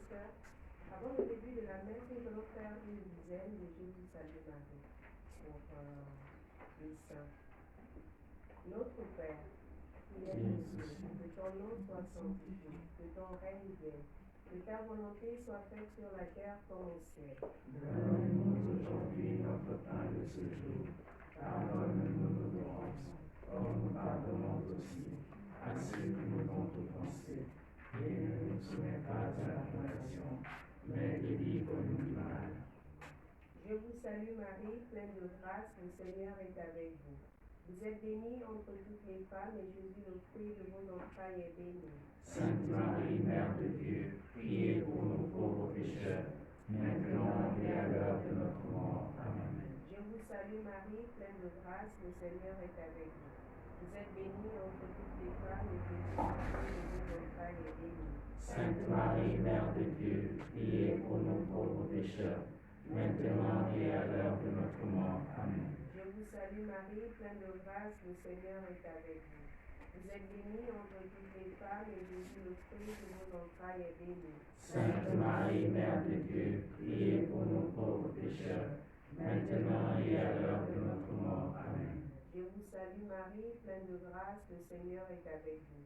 sœurs, avant le début de la messe, nous allons faire une dizaine de Je vous salue Marie pour les saints. Notre Père, qui es aux cieux, que ton nom soit sanctifié, que ton règne vienne, que ta volonté soit faite sur la terre comme au ciel. Donne-nous aujourd'hui notre pain de ce jour. Pardonne-nous nos offenses, comme nous pardonnons aussi à ceux qui nous ont offensés. Et ne nous soumets pas à la tentation, mais délivre-nous du mal. Je vous salue Marie, pleine de grâce, le Seigneur est avec vous. Vous êtes bénie entre toutes les femmes, et Jésus, le fruit de vos entrailles, est béni. Sainte Marie, Mère de Dieu, priez pour nous pauvres pécheurs, maintenant et à l'heure de notre mort. Amen. Je vous salue Marie, pleine de grâce, le Seigneur est avec vous. Vous êtes bénie entre toutes les femmes, et Jésus, le fruit de vos entrailles, est béni. Sainte Marie, Mère de Dieu, priez pour nous pauvres pécheurs, maintenant et à l'heure de notre mort. Amen. Je vous salue Marie, pleine de grâce, le Seigneur est avec vous. Vous êtes bénie entre toutes les femmes, et Jésus, le fruit de vos entrailles, est béni. Sainte Marie, Mère de Dieu, priez pour nous pauvres pécheurs, maintenant et à l'heure de notre mort. Amen. Je vous salue Marie, pleine de grâce, le Seigneur est avec vous.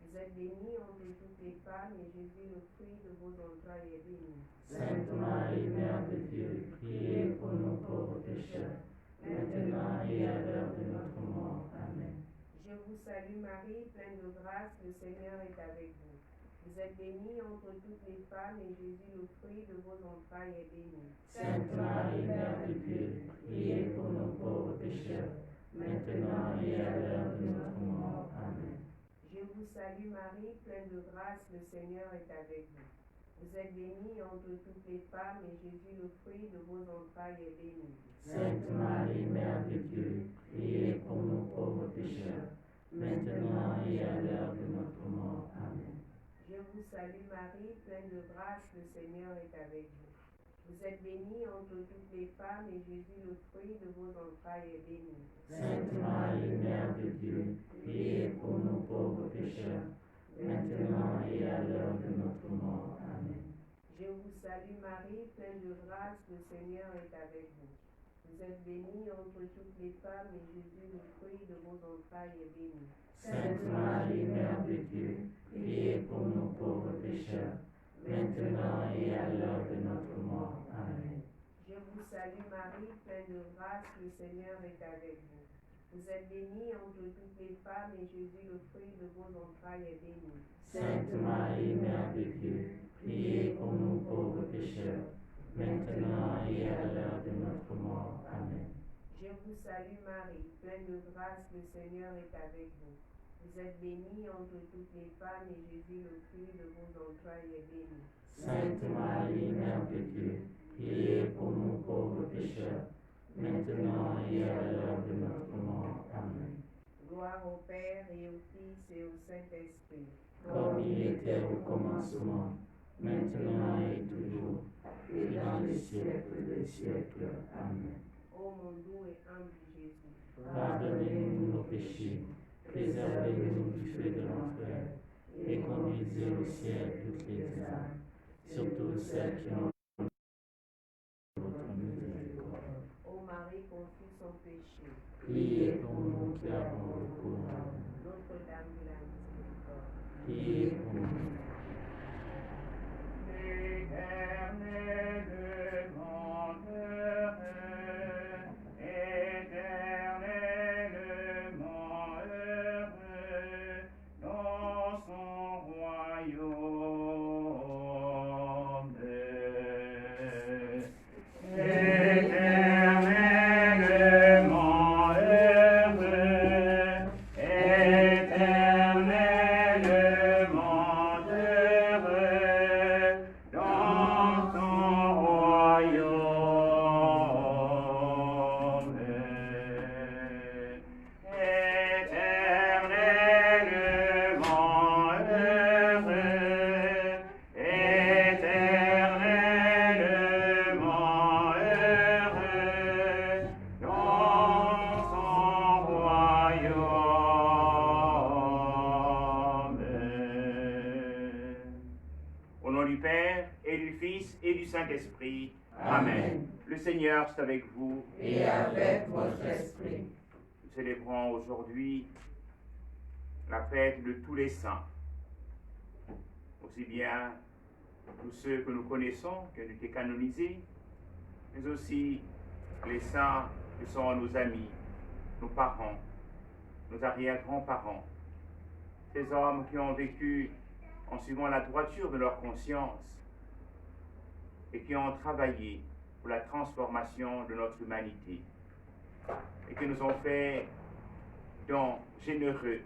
Vous êtes bénie entre toutes les femmes, et Jésus, le fruit de vos entrailles, est béni. Sainte Marie, Mère de Dieu, priez pour nous pauvres pécheurs, maintenant et à l'heure de notre mort. Amen. Je vous salue Marie, pleine de grâce, le Seigneur est avec vous. Vous êtes bénie entre toutes les femmes, et Jésus, le fruit de vos entrailles, est béni. Sainte Marie, Mère de Dieu, priez pour nous pauvres pécheurs, maintenant et à l'heure de notre mort. Amen. Je vous salue Marie, pleine de grâce, le Seigneur est avec vous. Vous êtes bénie entre toutes les femmes, et Jésus, le fruit de vos entrailles, est béni. Sainte Marie, Mère de Dieu, priez pour nous pauvres pécheurs, maintenant et à l'heure de notre mort. Amen. Je vous salue Marie, pleine de grâce, le Seigneur est avec vous. Vous êtes bénie entre toutes les femmes, et Jésus, le fruit de vos entrailles, est béni. Sainte Marie, Mère de Dieu, priez pour nous pauvres pécheurs, maintenant et à l'heure de notre mort. Amen. Je vous salue Marie, pleine de grâce, le Seigneur est avec vous. Vous êtes bénie entre toutes les femmes, et Jésus, le fruit de vos entrailles, est béni. Sainte Marie, Mère de Dieu, priez pour nous pauvres pécheurs, maintenant et à l'heure de notre mort. Amen. Je vous salue Marie, pleine de grâce, le Seigneur est avec vous. Vous êtes bénie entre toutes les femmes, et Jésus, le fruit de vos entrailles, est béni. Sainte Marie, Mère de Dieu, priez pour nous pauvres pécheurs, maintenant et à l'heure de notre mort. Amen. Je vous salue Marie, pleine de grâce, le Seigneur est avec vous. Vous êtes bénie entre toutes les femmes, et Jésus, le fruit de vos entrailles, est béni. Sainte Marie, Mère de Dieu, priez pour nous pauvres pécheurs, maintenant et à l'heure de notre mort. Amen. Gloire au Père, et au Fils, et au Saint-Esprit. Comme il était au commencement, maintenant et toujours, et dans les siècles des siècles. Amen. Ô mon doux et humble Jésus, Pardonnez-nous nos péchés, préservez-nous du feu de l'enfer, et conduisez au ciel toutes les âmes, surtout celles qui ont votre miséricorde. ô Marie confie son péché, Priez pour nous qui avons recours à vous. Notre-Dame de la miséricorde. Priez pour nous. Éternellement heureux, éternellement heureux, dans son royaume. Éternellement heureux, éternellement heureux, dans son royaume. Saint-Esprit. Amen. Le Seigneur est avec vous. Et avec votre esprit. Nous célébrons aujourd'hui la fête de tous les saints, aussi bien tous ceux que nous connaissons, qui ont été canonisés, mais aussi les saints qui sont nos amis, nos parents, nos arrière-grands-parents, ces hommes qui ont vécu en suivant la droiture de leur conscience et qui ont travaillé pour la transformation de notre humanité et qui nous ont fait dons généreux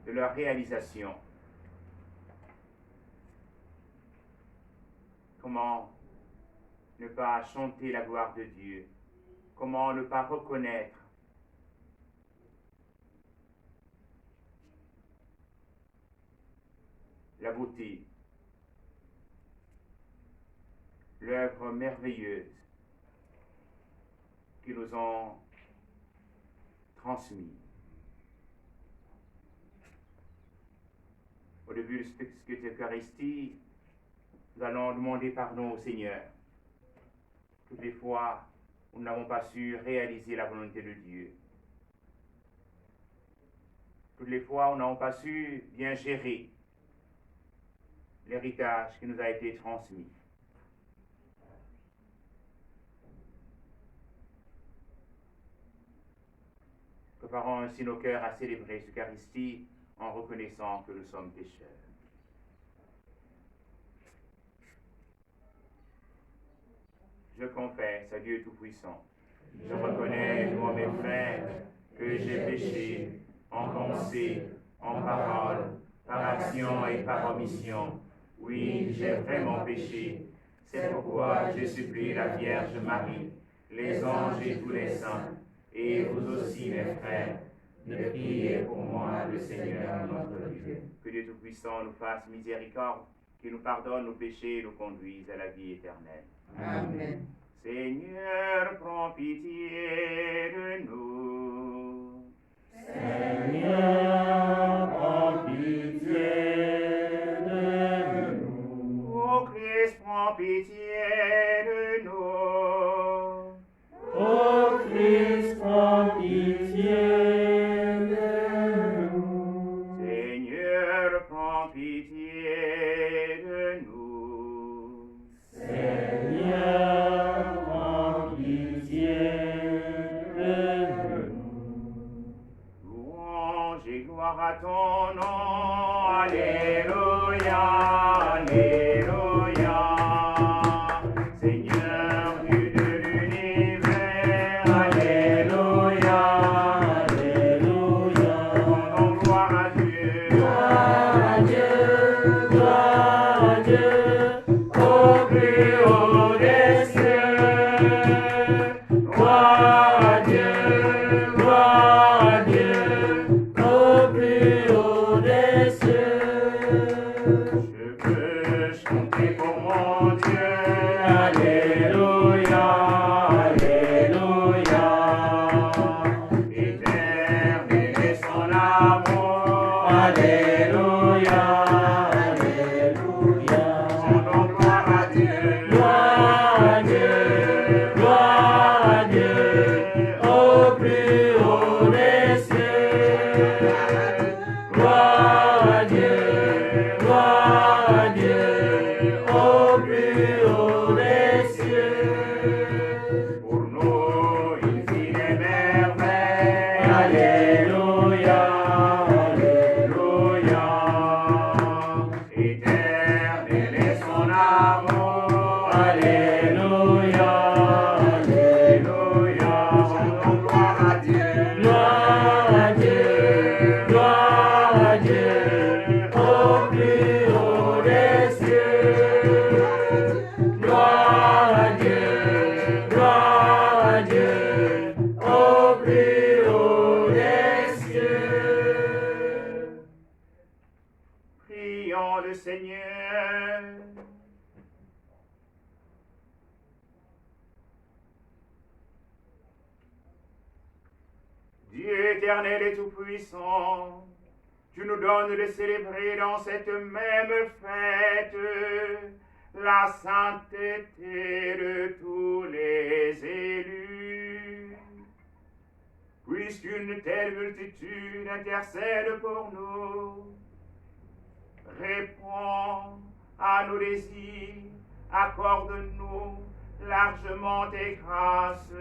de leur réalisation. Comment ne pas chanter la gloire de Dieu? Comment ne pas reconnaître la beauté, l'œuvre merveilleuse qu'ils nous ont transmise. Au début de cette Eucharistie, nous allons demander pardon au Seigneur. Toutes les fois où nous n'avons pas su réaliser la volonté de Dieu. Toutes les fois où nous n'avons pas su bien gérer l'héritage qui nous a été transmis. Préparons ainsi nos cœurs à célébrer cette Eucharistie en reconnaissant que nous sommes pécheurs. Je confesse à Dieu Tout-Puissant, je reconnais devant mes frères que j'ai péché en pensée, en parole, par action et par omission. Oui, j'ai vraiment péché. C'est pourquoi je supplie la Vierge Marie, les anges et tous les saints, et vous aussi mes frères, de prier pour moi le Seigneur notre Dieu. Que Dieu Tout-Puissant nous fasse miséricorde, qu'il nous pardonne nos péchés et nous conduise à la vie éternelle. Amen. Seigneur, prends pitié de nous. Seigneur, prends pitié de nous. Ô Christ, prends pitié de nous. Ô Christ, prends pitié de nous. Seigneur, prends pitié de nous. Seigneur, prends pitié de nous. Louange et gloire à ton nom. Alléluia, Alléluia. Seigneur Dieu de l'univers. Alléluia, Alléluia. rendons gloire à Dieu. Gloire à Dieu, gloire à Dieu, au plus haut des cieux. Gloire à Dieu, au plus haut des cieux. Je peux chanter pour mon Dieu. Alléluia, Alléluia. Éternel est son amour. Alléluia, Alléluia. Rendons gloire à Dieu. Gloire à Dieu, au plus haut des cieux. Gloire à Dieu, au plus haut des cieux. Pour nous, il fit des merveilles. Alléluia, Alléluia. Éternel est son amour. Alléluia, Alléluia. Rendons gloire à Dieu. Gloire à Dieu, au plus haut des cieux. Gloire à Dieu, au plus haut des cieux. Prions le Seigneur. Dieu éternel et tout-puissant, tu nous donnes de célébrer dans cette même fête la sainteté de tous les élus. Puisqu'une telle multitude intercède pour nous, réponds à nos désirs, accorde-nous largement tes grâces.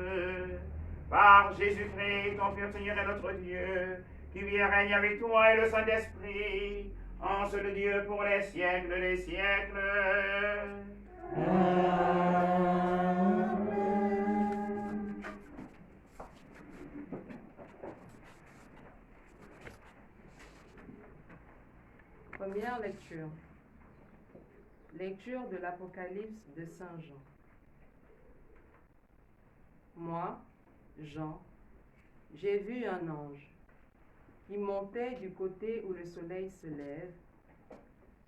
Par Jésus-Christ, ton pur Seigneur et notre Dieu, qui vit et règne avec toi et le Saint-Esprit, en seul Dieu pour les siècles des siècles. Première lecture. Lecture de l'Apocalypse de Saint Jean. Moi, Jean, j'ai vu un ange qui montait du côté où le soleil se lève,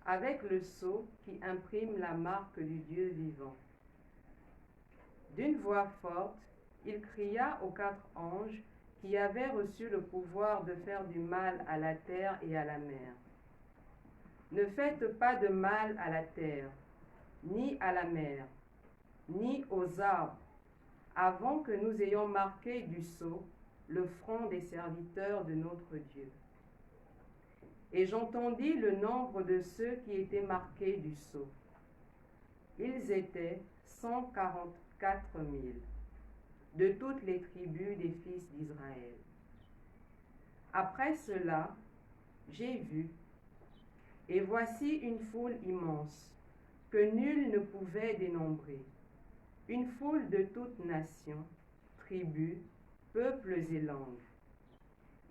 avec le sceau qui imprime la marque du Dieu vivant. D'une voix forte, il cria aux 4 anges qui avaient reçu le pouvoir de faire du mal à la terre et à la mer. Ne faites pas de mal à la terre, ni à la mer, ni aux arbres, avant que nous ayons marqué du sceau le front des serviteurs de notre Dieu. Et j'entendis le nombre de ceux qui étaient marqués du sceau. Ils étaient 144 000, de toutes les tribus des fils d'Israël. Après cela, j'ai vu, et voici une foule immense, que nul ne pouvait dénombrer, une foule de toutes nations, tribus, peuples et langues.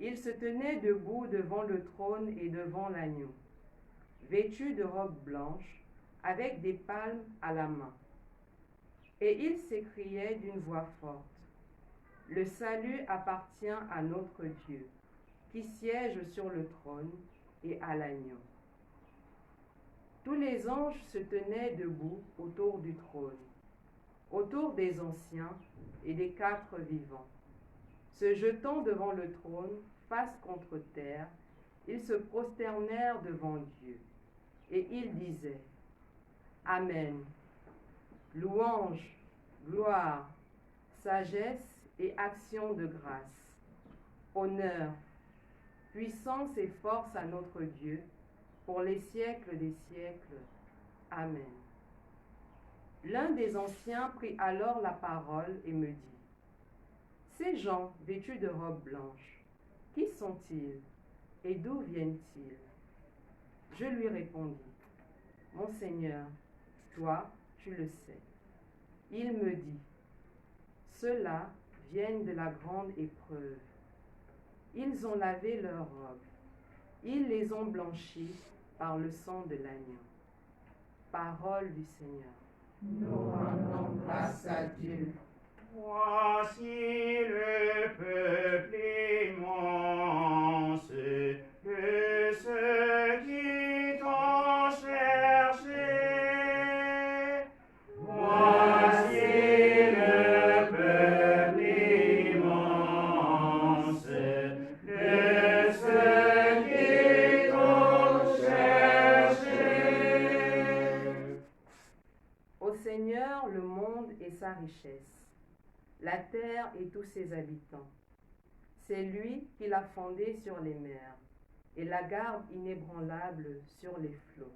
Ils se tenaient debout devant le trône et devant l'agneau, vêtus de robes blanches, avec des palmes à la main. Et ils s'écriaient d'une voix forte, « Le salut appartient à notre Dieu, qui siège sur le trône et à l'agneau. » Tous les anges se tenaient debout autour du trône, autour des anciens et des 4 vivants. Se jetant devant le trône, face contre terre, ils se prosternèrent devant Dieu, et ils disaient, Amen. Louange, gloire, sagesse et action de grâce, honneur, puissance et force à notre Dieu, pour les siècles des siècles. Amen. L'un des anciens prit alors la parole et me dit, ces gens vêtus de robes blanches, qui sont-ils et d'où viennent-ils? Je lui répondis, mon Seigneur, toi, tu le sais. Il me dit, ceux-là viennent de la grande épreuve. Ils ont lavé leurs robes. Ils les ont blanchis par le sang de l'agneau. Parole du Seigneur. Nous rendons grâce à Dieu. Voici le peuple immense de ceux qui t'ont cherché. Voici le peuple immense de ceux qui t'ont cherché. Au Seigneur le monde et sa richesse, la terre et tous ses habitants. C'est lui qui l'a fondée sur les mers et la garde inébranlable sur les flots.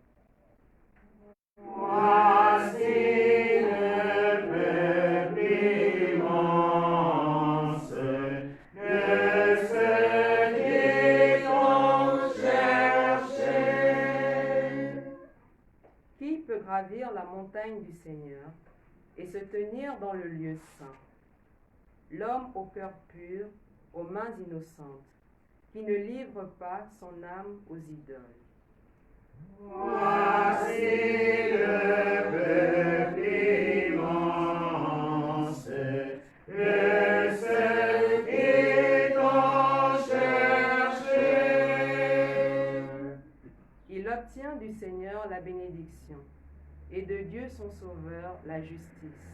Voici le peuple immense de ceux qui t'ont cherché. Qui peut gravir la montagne du Seigneur et se tenir dans le lieu saint? L'homme au cœur pur, aux mains innocentes, qui ne livre pas son âme aux idoles. Voici le peuple immense de ceux qui t'ont cherché. Il obtient du Seigneur la bénédiction et de Dieu son Sauveur la justice.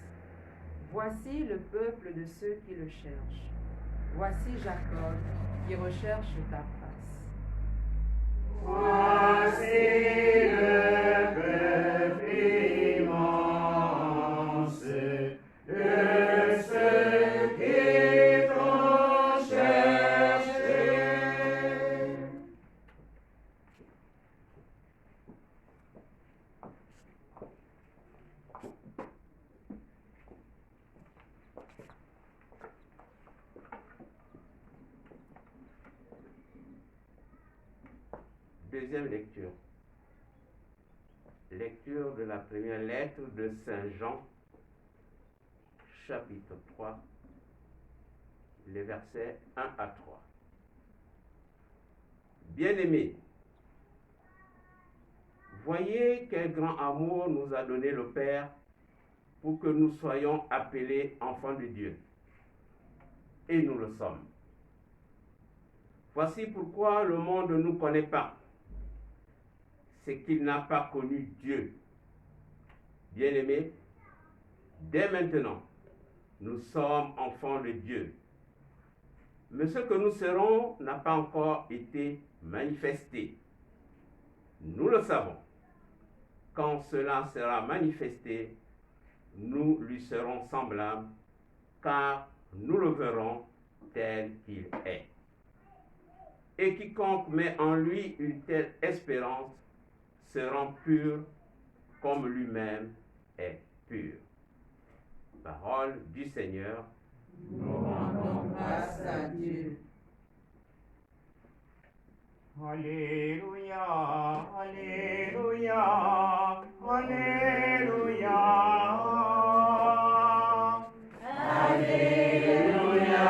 Voici le peuple de ceux qui le cherchent. Voici Jacob qui recherche ta face. Voici le peuple immense Deuxième lecture. Lecture de la première lettre de Saint Jean, chapitre 3, les versets 1 à 3. Bien-aimés, voyez quel grand amour nous a donné le Père pour que nous soyons appelés enfants de Dieu. Et nous le sommes. Voici pourquoi le monde ne nous connaît pas. C'est qu'il n'a pas connu Dieu. Bien-aimés, dès maintenant, nous sommes enfants de Dieu. Mais ce que nous serons n'a pas encore été manifesté. Nous le savons. Quand cela sera manifesté, nous lui serons semblables, car nous le verrons tel qu'il est. Et quiconque met en lui une telle espérance se rend pur comme lui-même est pur. Parole du Seigneur. Nous rendons grâce à Dieu. Alléluia, Alléluia, Alléluia. Alléluia,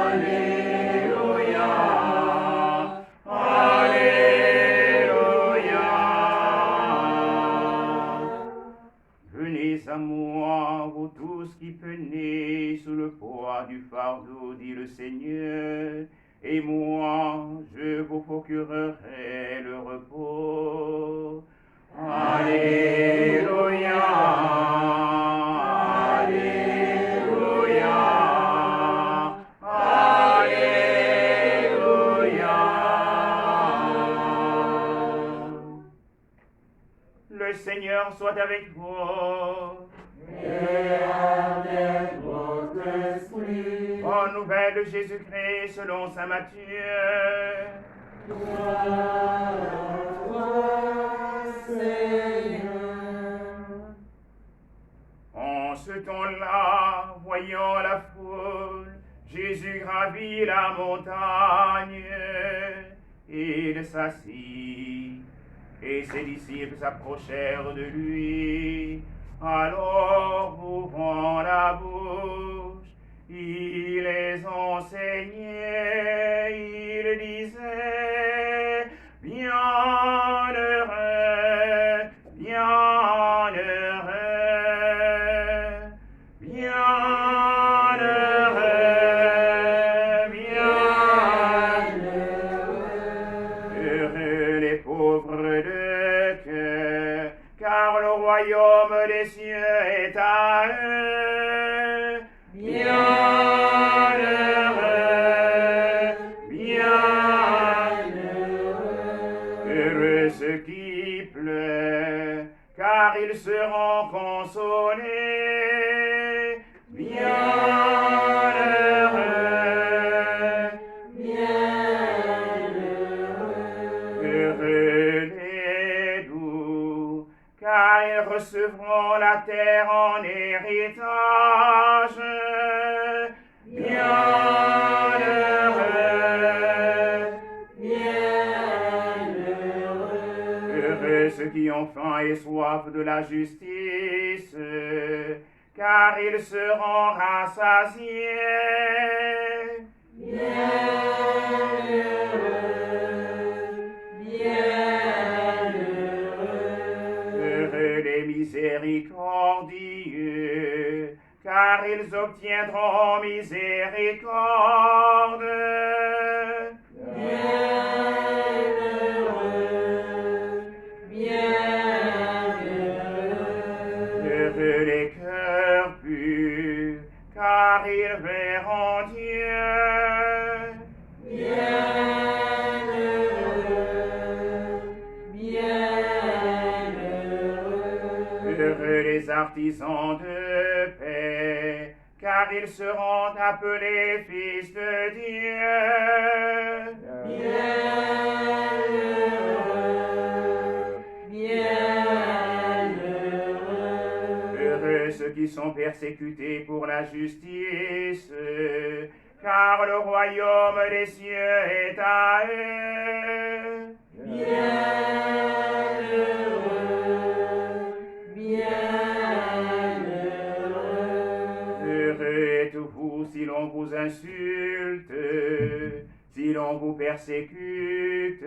Alléluia, Alléluia. Venez à moi, vous tous qui peinez sous le poids du fardeau, dit le Seigneur, et moi, je vous procurerai le repos. Alléluia, Alléluia, Alléluia. Le Seigneur soit avec vous. et avec votre esprit. Bonne nouvelle de Jésus-Christ selon saint Matthieu. Gloire à toi, Seigneur. En ce temps-là, voyant la foule, Jésus gravit la montagne. Il s'assit, et ses disciples s'approchèrent de lui. Alors, ouvrant la bouche, il les enseignait, il disait, bienheureux, bienheureux, bienheureux, bienheureux, heureux les pauvres de cœur, car le royaume des cieux est à eux. Bienheureux, bienheureux, heureux ceux qui pleurent, car ils seront consolés. Bienheureux, bienheureux, heureux les doux, car ils recevront la terre en héritage. Bienheureux, bienheureux, heureux ceux qui ont faim et soif de la justice, car ils seront rassasiés. Bienheureux, bienheureux, heureux les miséricordieux, car ils obtiendront miséricorde. Bienheureux, bienheureux, heureux les cœurs purs, car ils verront Dieu. Bienheureux, bienheureux, heureux les artisans de paix, car ils seront appelés fils de Dieu. Bienheureux, bienheureux, heureux ceux qui sont persécutés pour la justice, car le royaume des cieux est à eux. l'on vous persécute,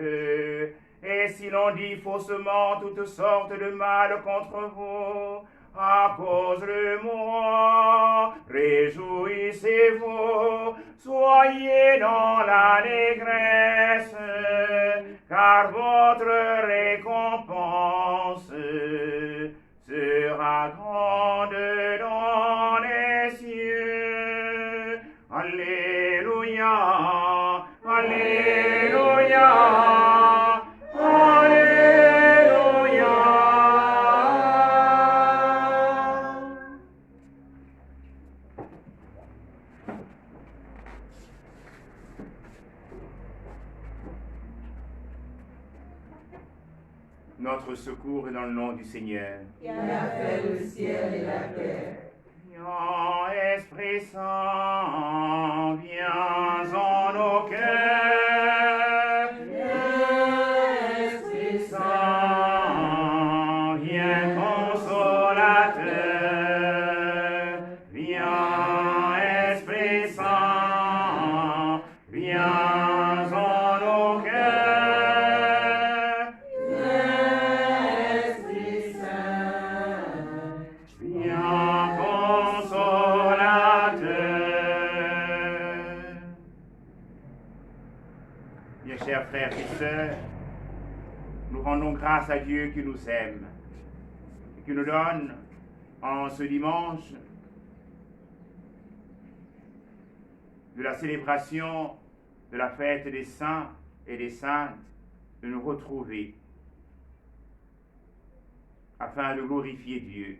et si l'on dit faussement toutes sortes de mal contre vous, à cause de moi, réjouissez-vous, soyez dans l'allégresse, car votre récompense sera grande dans les cieux. Alléluia, Alléluia, Alléluia. Notre secours est dans le nom du Seigneur. Qui a fait le ciel et la terre. Viens, Esprit Saint, viens en nos cœurs. Viens, Esprit Saint, viens consolateur. Viens, Esprit Saint, viens en nos cœurs. Viens, Esprit Saint. Viens consolateur. Bien chers frères et sœurs, nous rendons grâce à Dieu qui nous aime et qui nous donne en ce dimanche de la célébration de la fête des saints et des saintes de nous retrouver afin de glorifier Dieu.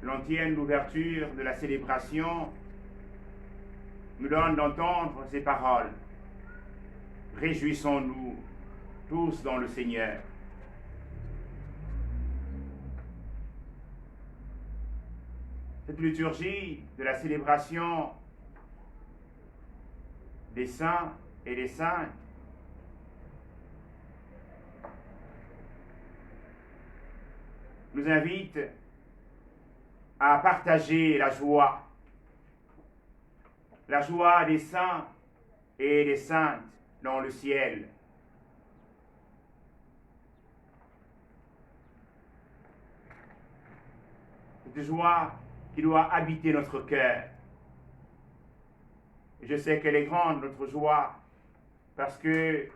L'antienne l'ouverture de la célébration nous donne d'entendre ces paroles. Réjouissons-nous tous dans le Seigneur. Cette liturgie de la célébration des saints et des saintes nous invite à partager la joie des saints et des saintes dans le ciel. Cette joie qui doit habiter notre cœur. Et je sais qu'elle est grande, notre joie, parce que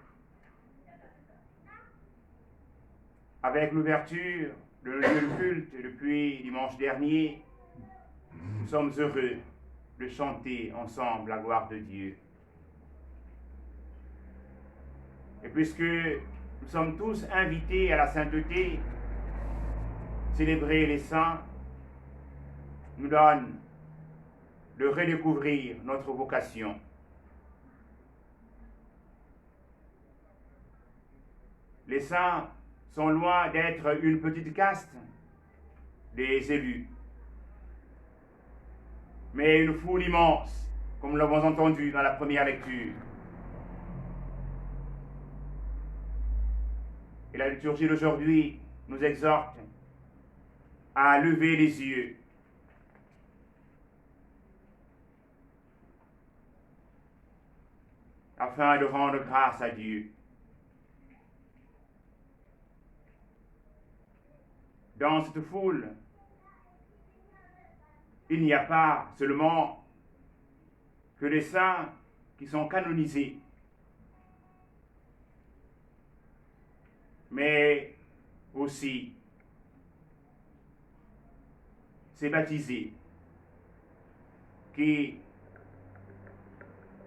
avec l'ouverture de nos lieux de culte depuis dimanche dernier, nous sommes heureux de chanter ensemble la gloire de Dieu. Et puisque nous sommes tous invités à la sainteté, célébrer les saints nous donne de redécouvrir notre vocation. Les saints sont loin d'être une petite caste des élus, mais une foule immense, comme nous l'avons entendu dans la première lecture. Et la liturgie d'aujourd'hui nous exhorte à lever les yeux afin de rendre grâce à Dieu. Dans cette foule, il n'y a pas seulement que les saints qui sont canonisés, mais aussi ces baptisés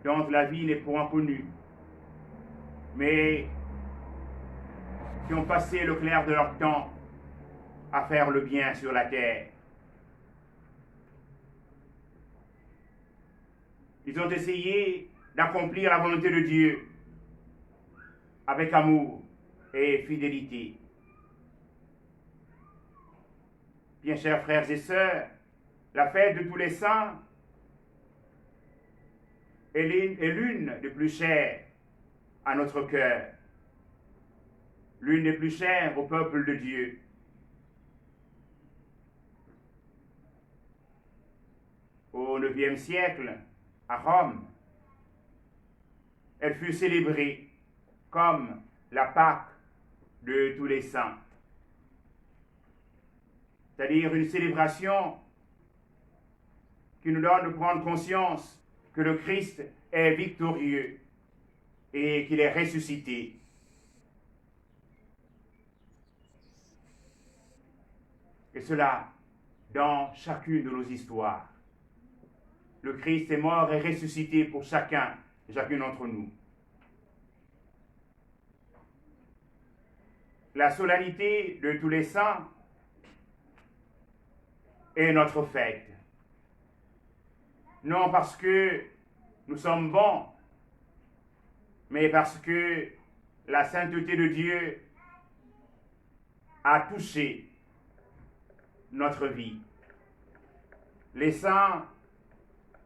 dont la vie n'est point connue, mais qui ont passé le clair de leur temps à faire le bien sur la terre. Ils ont essayé d'accomplir la volonté de Dieu avec amour et fidélité. Bien chers frères et sœurs, la fête de tous les saints est l'une des plus chères à notre cœur. l'une des plus chères au peuple de Dieu. Au IXe siècle, à Rome, elle fut célébrée comme la Pâque de tous les saints, c'est-à-dire une célébration qui nous donne de prendre conscience que le Christ est victorieux et qu'il est ressuscité. Et cela dans chacune de nos histoires. Le Christ est mort et ressuscité pour chacun et chacune d'entre nous. La solennité de tous les saints est notre fête. Non parce que nous sommes bons, mais parce que la sainteté de Dieu a touché notre vie. Les saints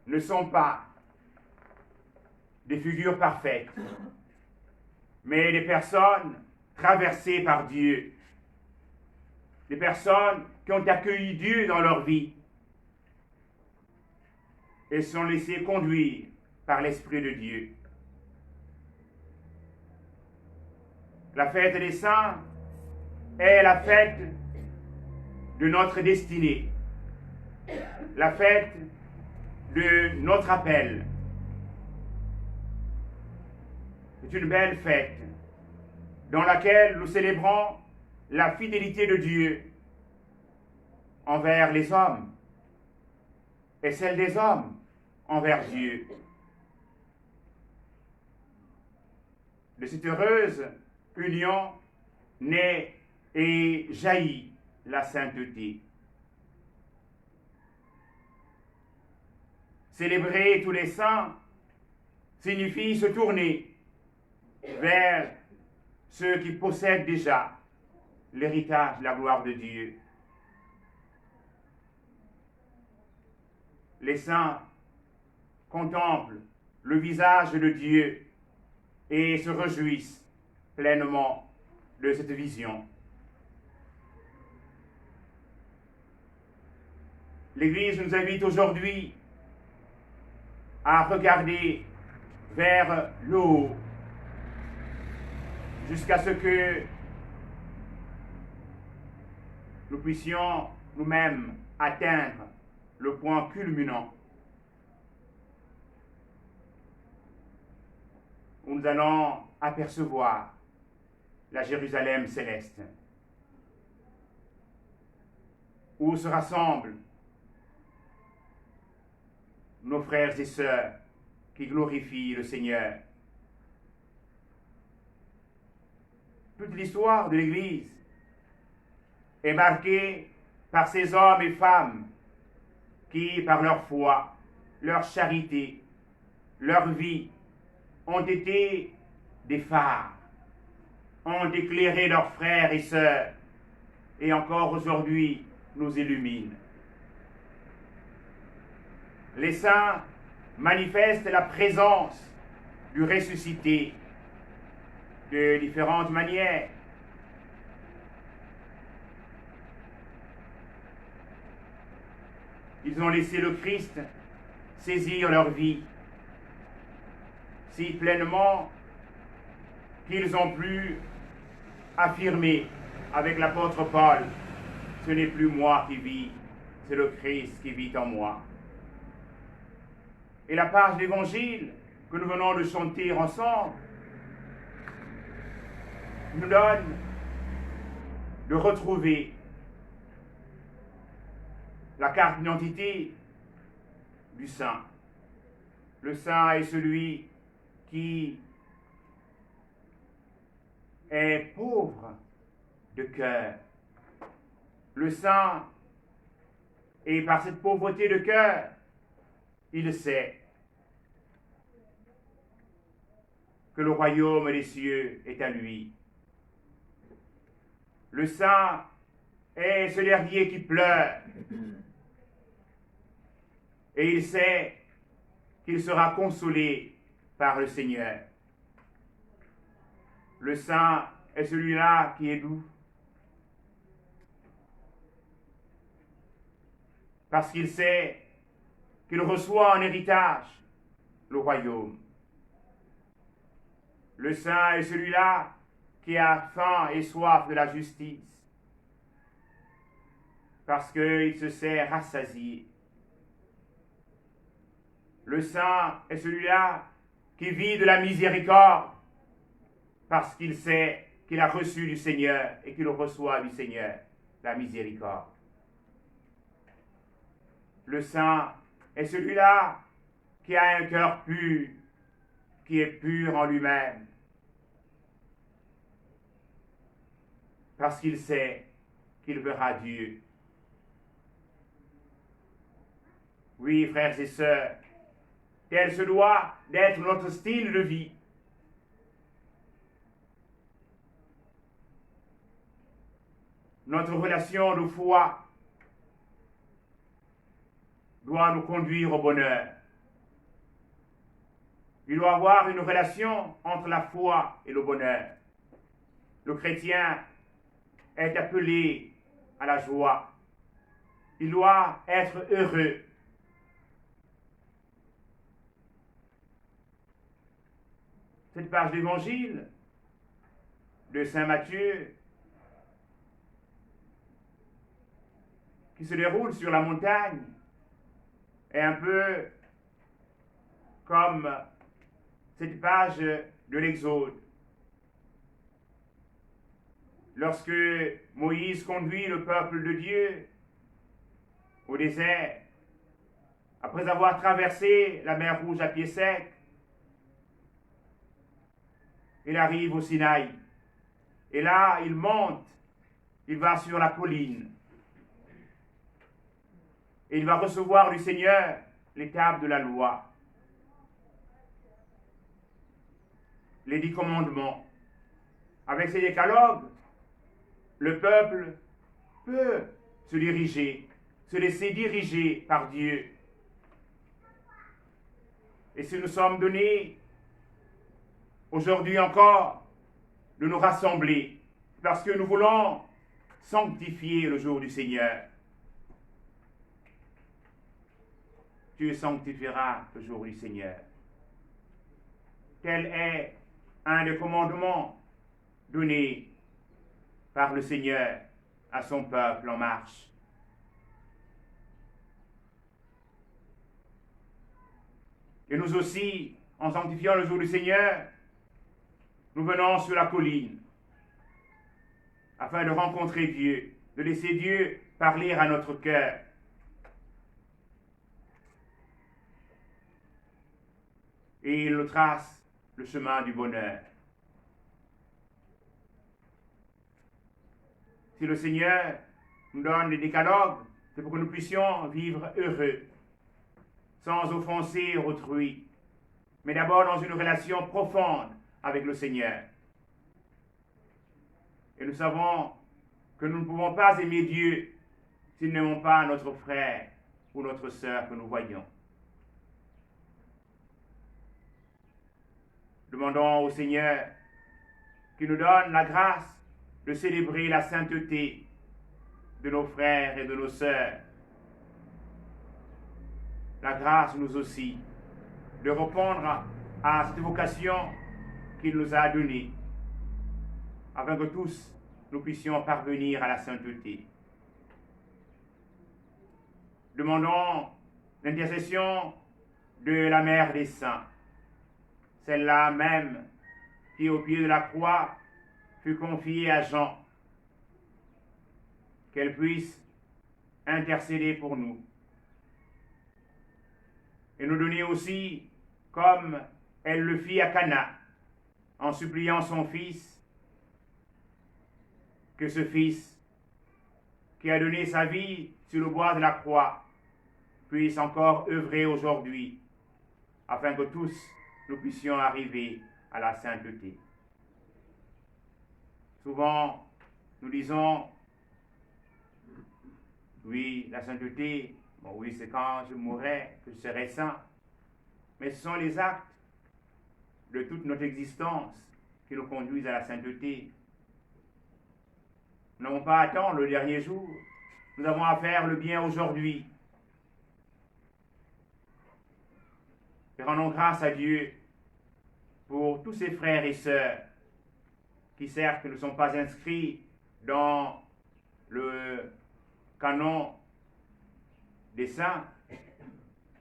ne sont pas des figures parfaites, mais des personnes traversées par Dieu, des personnes qui ont accueilli Dieu dans leur vie et se sont laissées conduire par l'Esprit de Dieu. La fête des saints est la fête de notre destinée, la fête de notre appel. C'est une belle fête dans laquelle nous célébrons la fidélité de Dieu envers les hommes et celle des hommes envers Dieu. De cette heureuse union naît et jaillit la sainteté. Célébrer tous les saints signifie se tourner vers ceux qui possèdent déjà l'héritage de la gloire de Dieu. Les saints contemplent le visage de Dieu et se réjouissent pleinement de cette vision. L'Église nous invite aujourd'hui à regarder vers le haut jusqu'à ce que nous puissions nous-mêmes atteindre le point culminant où nous allons apercevoir la Jérusalem céleste, où se rassemblent nos frères et sœurs qui glorifient le Seigneur. Toute l'histoire de l'Église est marquée par ces hommes et femmes qui, par leur foi, leur charité, leur vie, ont été des phares, ont éclairé leurs frères et sœurs, et encore aujourd'hui nous illuminent. Les saints manifestent la présence du ressuscité de différentes manières. Ils ont laissé le Christ saisir leur vie si pleinement qu'ils ont pu affirmer avec l'apôtre Paul, « Ce n'est plus moi qui vis, c'est le Christ qui vit en moi ». Et la page d'évangile que nous venons de chanter ensemble nous donne de retrouver la carte d'identité du saint. Le saint est celui qui est pauvre de cœur. Le saint, et par cette pauvreté de cœur, il sait que le royaume des cieux est à lui. Le saint est ce dernier qui pleure, et il sait qu'il sera consolé par le Seigneur. Le saint est celui-là qui est doux. Parce qu'il sait qu'il reçoit en héritage le royaume. Le saint est celui-là qui a faim et soif de la justice, parce qu'il se sait rassasié. Le saint est celui-là qui vit de la miséricorde, parce qu'il sait qu'il a reçu du Seigneur et qu'il reçoit du Seigneur la miséricorde. Le saint est celui-là qui a un cœur pur, qui est pur en lui-même, parce qu'il sait qu'il verra Dieu. Oui, frères et sœurs, tel se doit d'être notre style de vie. Notre relation de foi doit nous conduire au bonheur. Il doit y avoir une relation entre la foi et le bonheur. Le chrétien est appelé à la joie. Il doit être heureux. Cette page d'évangile de Saint Matthieu qui se déroule sur la montagne est un peu comme cette page de l'Exode. Lorsque Moïse conduit le peuple de Dieu au désert, après avoir traversé la mer Rouge à pied sec, il arrive au Sinaï. Et là, il monte, il va sur la colline. Et il va recevoir du Seigneur les tables de la loi, les 10 commandements. Avec ces décalogues, le peuple peut se laisser diriger par Dieu. Et si nous sommes donnés aujourd'hui encore de nous rassembler, parce que nous voulons sanctifier le jour du Seigneur, tu sanctifieras le jour du Seigneur. Tel est un des commandements donnés par le Seigneur à son peuple en marche. Et nous aussi, en sanctifiant le jour du Seigneur, nous venons sur la colline afin de rencontrer Dieu, de laisser Dieu parler à notre cœur. Et il nous trace le chemin du bonheur. Si le Seigneur nous donne les décalogues, c'est pour que nous puissions vivre heureux, sans offenser autrui, mais d'abord dans une relation profonde avec le Seigneur. Et nous savons que nous ne pouvons pas aimer Dieu si nous n'aimons pas notre frère ou notre sœur que nous voyons. Demandons au Seigneur qu'il nous donne la grâce de célébrer la sainteté de nos frères et de nos sœurs. La grâce, nous aussi, de répondre à cette vocation qu'il nous a donnée, afin que tous nous puissions parvenir à la sainteté. Demandons l'intercession de la Mère des Saints, celle-là même qui, au pied de la croix, fut confiée à Jean, qu'elle puisse intercéder pour nous. Et nous donner aussi, comme elle le fit à Cana, en suppliant son Fils, que ce Fils, qui a donné sa vie sur le bois de la croix, puisse encore œuvrer aujourd'hui, afin que tous nous puissions arriver à la sainteté. Souvent, nous disons, oui, la sainteté, bon oui, c'est quand je mourrai que je serai saint. Mais ce sont les actes de toute notre existence qui nous conduisent à la sainteté. Nous n'avons pas à attendre le dernier jour. Nous avons à faire le bien aujourd'hui. Et rendons grâce à Dieu pour tous ces frères et sœurs qui certes ne sont pas inscrits dans le canon des saints,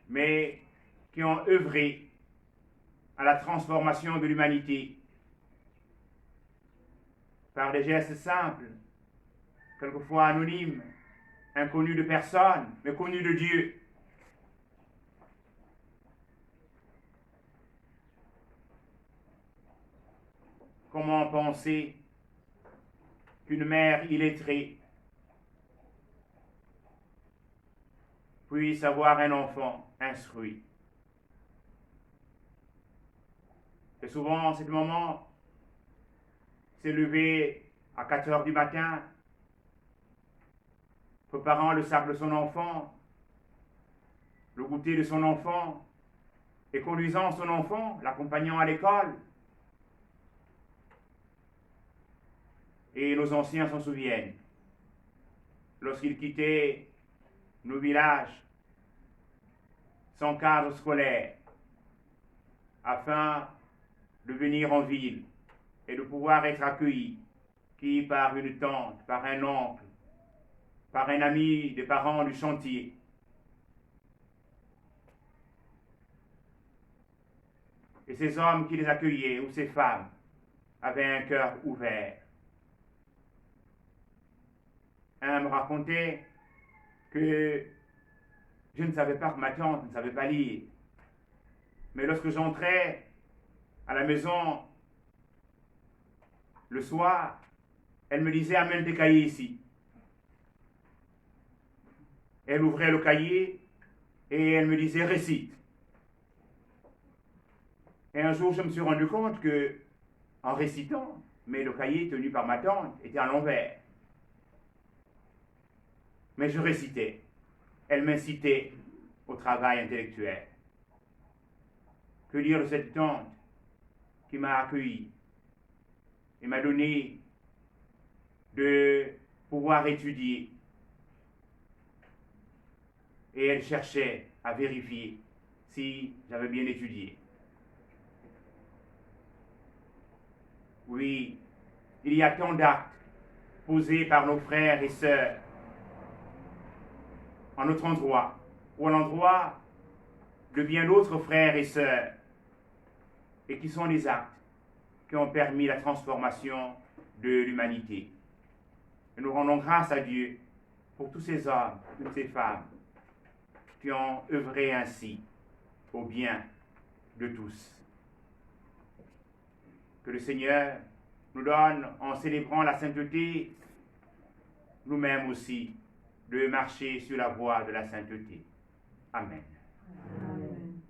mais qui ont œuvré à la transformation de l'humanité par des gestes simples, quelquefois anonymes, inconnus de personne, mais connus de Dieu. Comment penser qu'une mère illettrée puisse avoir un enfant instruit? Et souvent, c'est le moment, s'est levé à 4 heures du matin, préparant le sac de son enfant, le goûter de son enfant, et conduisant son enfant, l'accompagnant à l'école. Et nos anciens s'en souviennent. Lorsqu'ils quittaient nos villages sans cadre scolaire, afin de venir en ville et de pouvoir être accueillis, qui par une tante, par un oncle, par un ami des parents du chantier. Et ces hommes qui les accueillaient, ou ces femmes, avaient un cœur ouvert. Un me racontait que je ne savais pas que ma tante ne savait pas lire. Mais lorsque j'entrais à la maison le soir, elle me disait « Amène tes cahiers ici ». Elle ouvrait le cahier et elle me disait « Récite ». Et un jour, je me suis rendu compte que, en récitant, mais le cahier tenu par ma tante était à l'envers. Mais je récitais. Elle m'incitait au travail intellectuel. Que dire de cette tante qui m'a accueilli et m'a donné de pouvoir étudier. Et elle cherchait à vérifier si j'avais bien étudié. Oui, il y a tant d'actes posés par nos frères et sœurs en notre endroit, ou à l'endroit de bien d'autres frères et sœurs, et qui sont des actes qui ont permis la transformation de l'humanité. Et nous rendons grâce à Dieu pour tous ces hommes, toutes ces femmes qui ont œuvré ainsi au bien de tous. Que le Seigneur nous donne, en célébrant la sainteté, nous-mêmes aussi, de marcher sur la voie de la sainteté. Amen. Amen.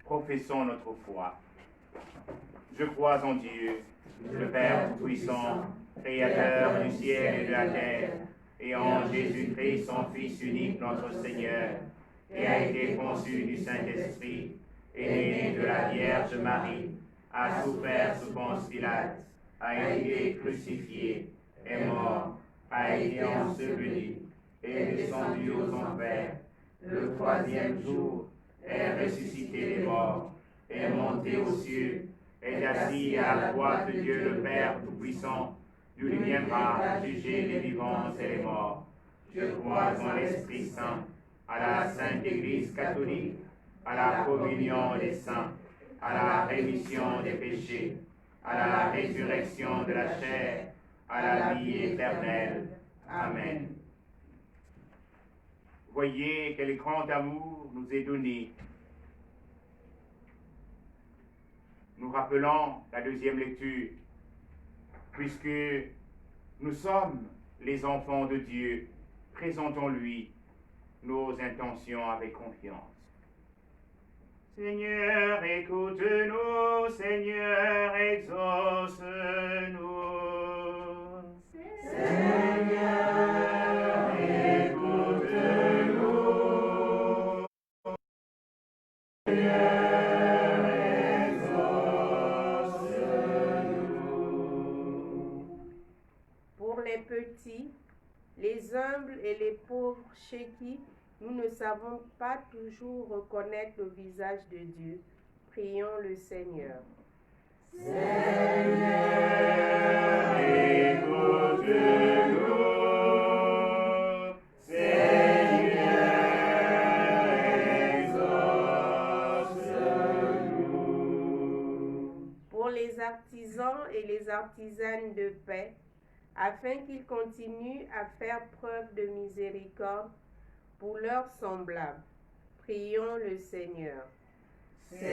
Professons notre foi. Je crois en Dieu, le Père Tout-Puissant, Créateur du ciel et de la terre, et en Jésus-Christ, son Fils unique, notre Seigneur, qui a été conçu du Saint-Esprit, et né de la Vierge Marie, a souffert sous Ponce Pilate, a été crucifié, est mort, a été enseveli, est descendu aux enfers, le troisième jour, est ressuscité des morts, est monté aux cieux, est assis à la droite de Dieu le Père Tout-Puissant, d'où il viendra juger les vivants et les morts. Je crois en l'Esprit Saint, à la Sainte Église catholique, à la communion des saints, à la rémission des péchés, à la résurrection de la chair, à la vie éternelle. Amen. Voyez quel grand amour nous est donné. Nous rappelons la deuxième lecture, puisque nous sommes les enfants de Dieu, présentons-lui nos intentions avec confiance. Seigneur, écoute-nous, Seigneur, exauce-nous. Seigneur, écoute-nous. Seigneur, exauce-nous. Pour les petits, les humbles et les pauvres chez qui nous ne savons pas toujours reconnaître le visage de Dieu, prions le Seigneur. Seigneur, écoute-nous. Seigneur, exauce-nous. Pour les artisans et les artisanes de paix, afin qu'ils continuent à faire preuve de miséricorde pour leurs semblables, prions le Seigneur. Seigneur,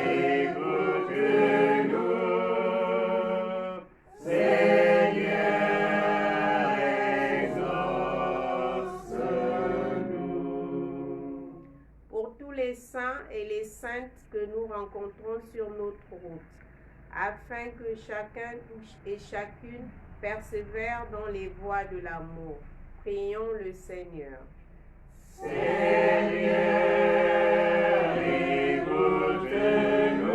écoute-nous. Seigneur, exauce-nous. Pour tous les saints et les saintes que nous rencontrons sur notre route, afin que chacun et chacune persévère dans les voies de l'amour, prions le Seigneur. Seigneur, écoute-nous.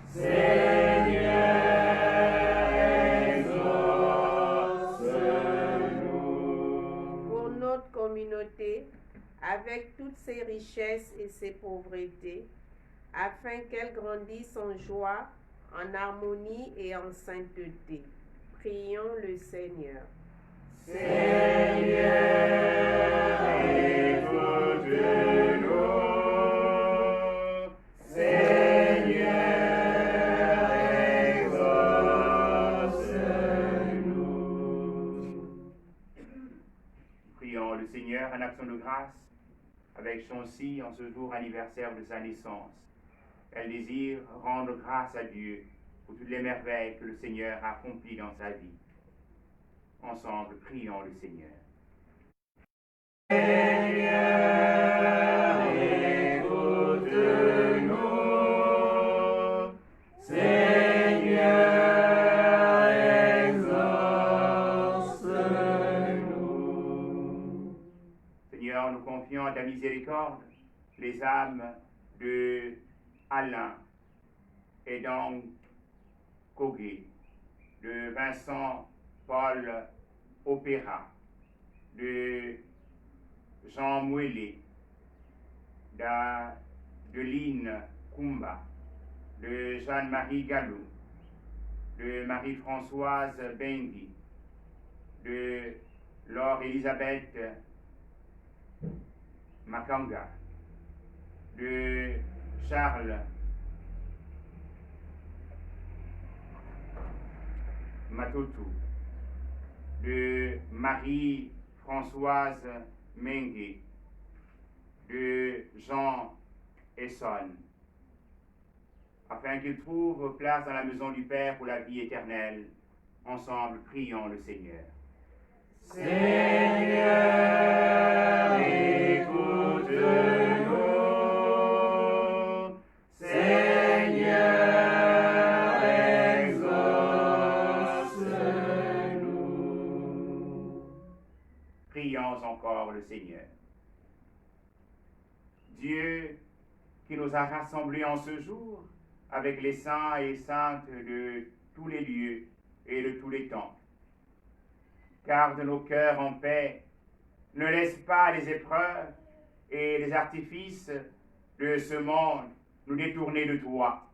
Seigneur, exauce-nous. Pour notre communauté, avec toutes ses richesses et ses pauvretés, afin qu'elle grandisse en joie, en harmonie et en sainteté, prions le Seigneur. Seigneur, écoute-nous. Seigneur, exauce-nous. Prions le Seigneur en action de grâce avec Chancy en ce jour anniversaire de sa naissance. Elle désire rendre grâce à Dieu pour toutes les merveilles que le Seigneur a accomplies dans sa vie. Ensemble, prions le Seigneur. Seigneur, écoute-nous. Seigneur, exauce-nous. Seigneur, nous confions à ta miséricorde les âmes de Alain et donc Coguet, de Vincent Paul Opéra, de Jean Mouelet, de Lynn Kumba, de Jeanne-Marie Gallou, de Marie-Françoise Bengui, de Laure-Elisabeth Makanga, de Charles Matotou, de Marie-Françoise Mengue, de Jean Esson, afin qu'ils trouvent place dans la maison du Père pour la vie éternelle. Ensemble, prions le Seigneur. Seigneur, écoute-nous. Seigneur, exauce-nous. Prions encore le Seigneur. Dieu qui nous a rassemblés en ce jour avec les saints et saintes de tous les lieux et de tous les temps. Garde nos cœurs en paix, ne laisse pas les épreuves et les artifices de ce monde nous détourner de toi.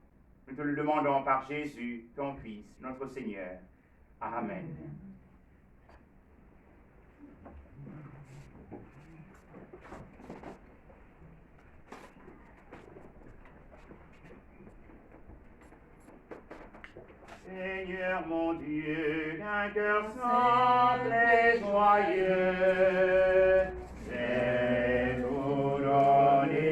Nous te le demandons par Jésus, ton Fils, notre Seigneur. Amen. Seigneur mon Dieu, d'un cœur simple et joyeux, c'est nous donner.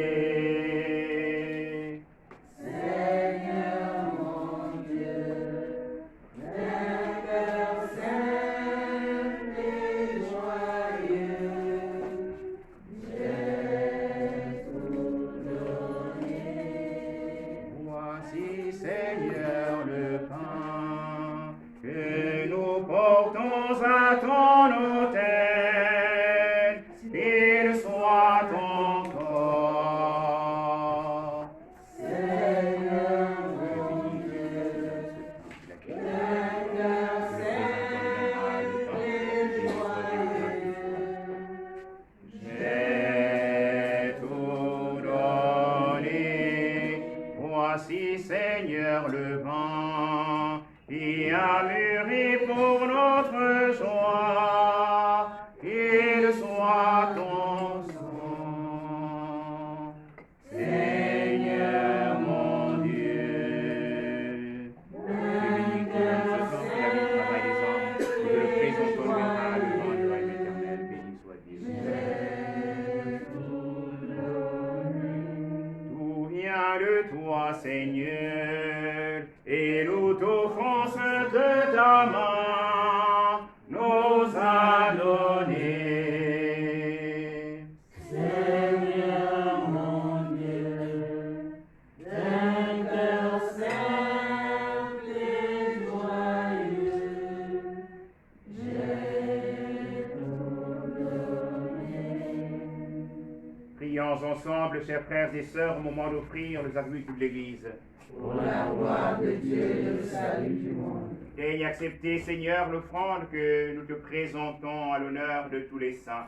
Seigneur mon Dieu, d'un cœur simple et joyeux, c'est Seigneur, le vent qui a mûri pour notre joie, qu'il soit ton sang. Seigneur mon Dieu, bénis que ce temps de la vie, le travail des hommes, nous te le présentons devant le royaume éternel, béni soit Dieu. Tout vient de toi, Seigneur, et nous t'offrons ce que ta main nous a donné. Seigneur mon Dieu, d'un cœur simple et joyeux, j'ai tout donné. Prions ensemble, chers frères et sœurs, au moment d'offrir les attributs de l'Église. Pour la gloire de Dieu et le salut du monde. Daigne accepter, Seigneur, l'offrande que nous te présentons à l'honneur de tous les saints.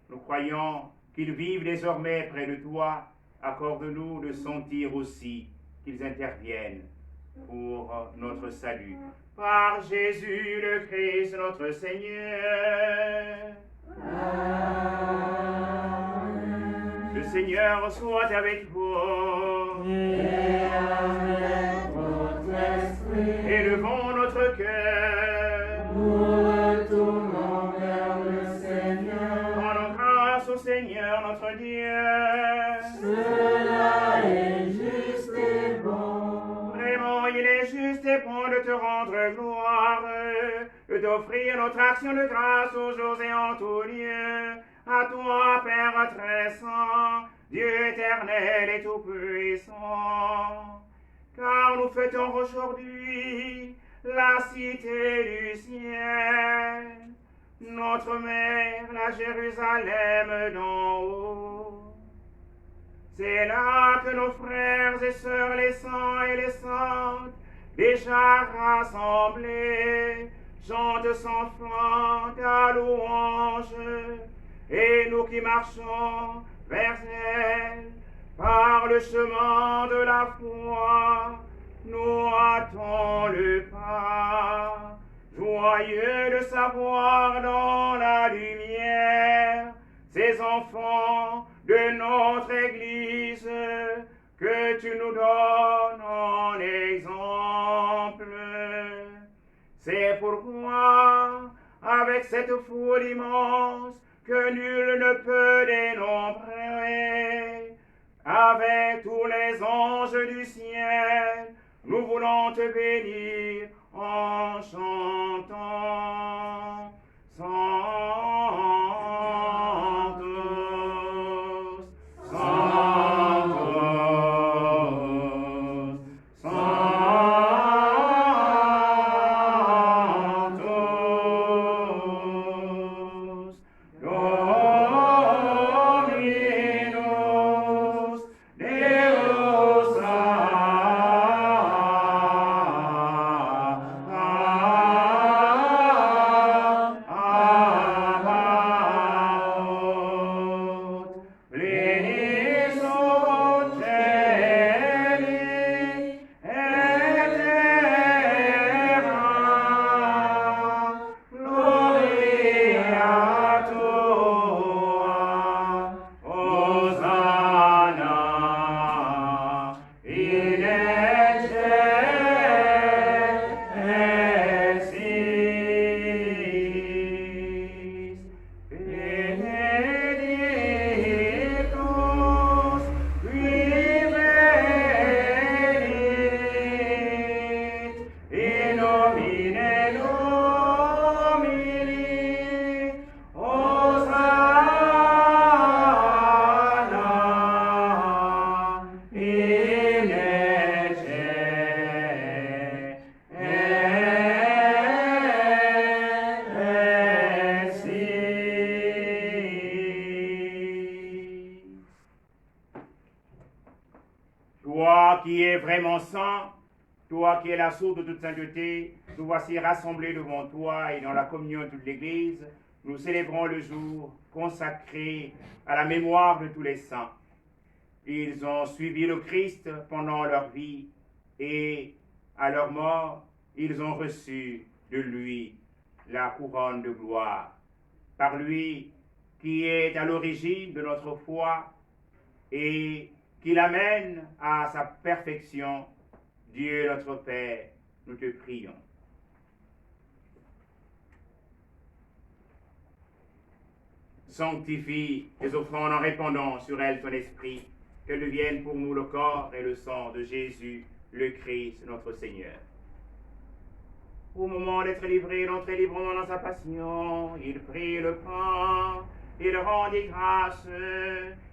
Nous croyons qu'ils vivent désormais près de toi. Accorde-nous de sentir aussi qu'ils interviennent pour notre salut. Par Jésus le Christ, notre Seigneur. Amen. Le Seigneur soit avec vous. Et avec votre esprit, Élevons notre cœur. nous retournons vers le Seigneur. Rendons grâce au Seigneur notre Dieu. Cela est juste et bon. Vraiment, il est juste et bon de te rendre gloire, de t'offrir notre action de grâce aux jours et en tout lieu. À toi, Père très saint, Dieu éternel et tout-puissant. Car nous fêtons aujourd'hui la cité du ciel, notre mère, la Jérusalem d'en haut. C'est là que nos frères et sœurs, les saints et les saintes, déjà rassemblés, chantent sans fin ta louange, et nous qui marchons vers elle, par le chemin de la foi, nous hâtons le pas, joyeux de savoir dans la lumière ces enfants de notre Église que tu nous donnes en exemple. C'est pourquoi, avec cette foule immense que nul ne peut dénombrer, avec tous les anges du ciel, nous voulons te bénir en chantant. Sanctus, Sanctus, Sanctus, Dominus Deus Sabaoth, plenis ut celi et terra, gloria tua, Hosanna in excelsis, benedictus qui venit in nomine Domini, Hosanna in excelsis. Toi qui es vraiment saint, toi qui es la source de toute sainteté, nous voici rassemblés devant toi et dans la communion de toute l'Église, nous célébrons le jour consacré à la mémoire de tous les saints. Ils ont suivi le Christ pendant leur vie et à leur mort, ils ont reçu de lui la couronne de gloire. Par lui qui est à l'origine de notre foi et qui l'amène à sa perfection, Dieu notre Père, nous te prions. Sanctifie tes offrandes en répandant sur elles ton esprit, qu'elles deviennent pour nous le corps et le sang de Jésus, le Christ, notre Seigneur. Au moment d'être livré, d'entrer librement dans sa passion, il prit le pain, il rendit grâce,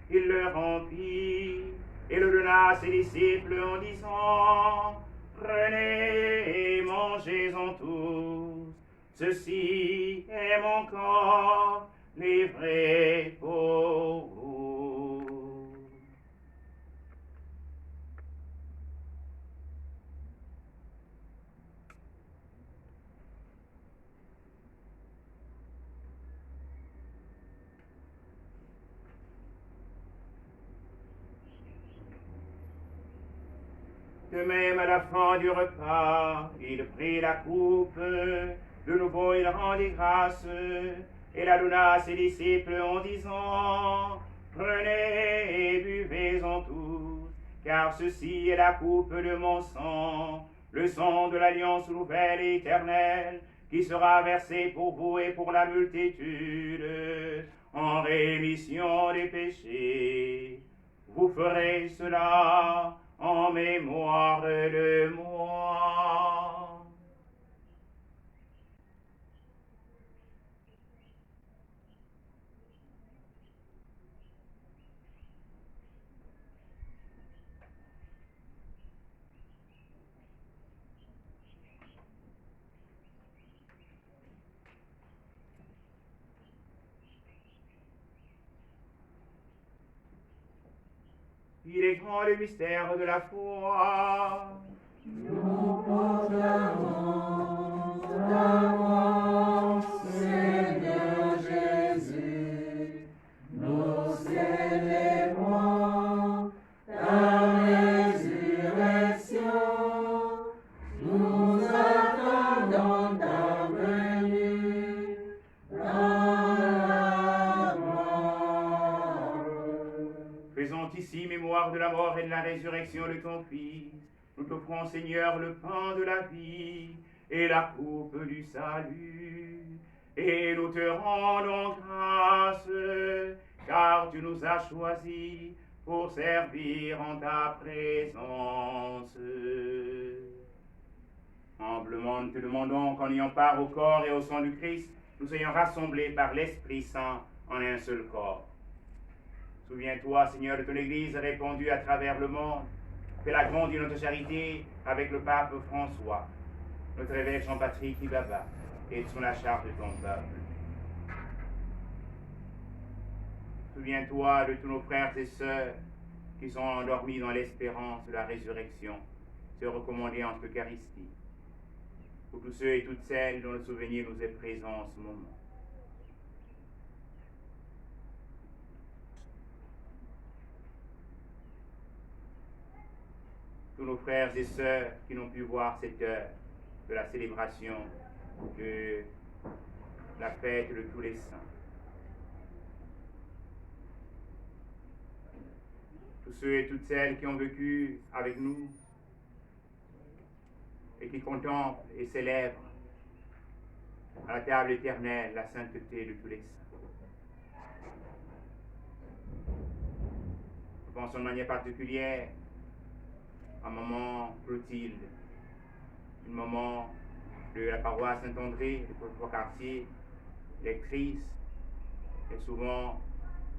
il le rompit, et le donna à ses disciples en disant, prenez et mangez-en tous, ceci est mon corps, livré pour vous. De même, à la fin du repas, il prit la coupe, de nouveau il rendit grâce, et la donna à ses disciples en disant, prenez et buvez-en tous, car ceci est la coupe de mon sang, le sang de l'alliance nouvelle et éternelle, qui sera versé pour vous et pour la multitude, en rémission des péchés. Vous ferez cela en mémoire de moi. Il est grand le mystère de la foi. Nous proclamons ta mort, Seigneur Jésus. Nous célébrons ta résurrection. Nous attendons ta venue dans la mort. Faisons ici mémoire de la mort et de la résurrection de ton Fils. Nous t'offrons, Seigneur, le pain de la vie et la coupe du salut. Et nous te rendons grâce, car tu nous as choisis pour servir en ta présence. Humblement, nous te demandons qu'en ayant part au corps et au sang du Christ, nous soyons rassemblés par l'Esprit Saint en un seul corps. Souviens-toi, Seigneur, de ton Église répandue à travers le monde. Fais-la grandir notre charité avec le pape François, notre évêque Jean-Patrick Ibaba, et sur la charge de ton peuple. Souviens-toi de tous nos frères et sœurs qui sont endormis dans l'espérance de la résurrection, se recommander entre l'Eucharistie. Pour tous ceux et toutes celles dont le souvenir nous est présent en ce moment. Tous nos frères et sœurs qui n'ont pu voir cette heure de la célébration de la fête de tous les saints. Tous ceux et toutes celles qui ont vécu avec nous et qui contemplent et célèbrent à la table éternelle la sainteté de tous les saints. Nous pensons de manière particulière un moment Clotilde, un moment de la paroisse Saint-André, de notre quartier, lectrice, et souvent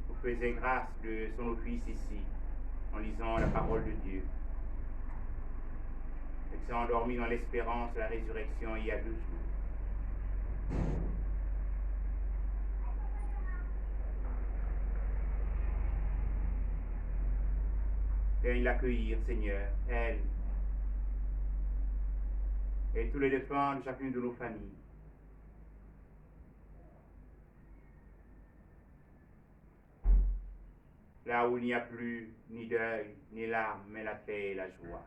vous faisait grâce de son office ici, en lisant la parole de Dieu. Elle s'est endormie dans l'espérance de la résurrection il y a 2 jours. Viens l'accueillir, Seigneur, elle, et tous les défunts de chacune de nos familles. Là où il n'y a plus ni deuil, ni larmes, mais la paix et la joie.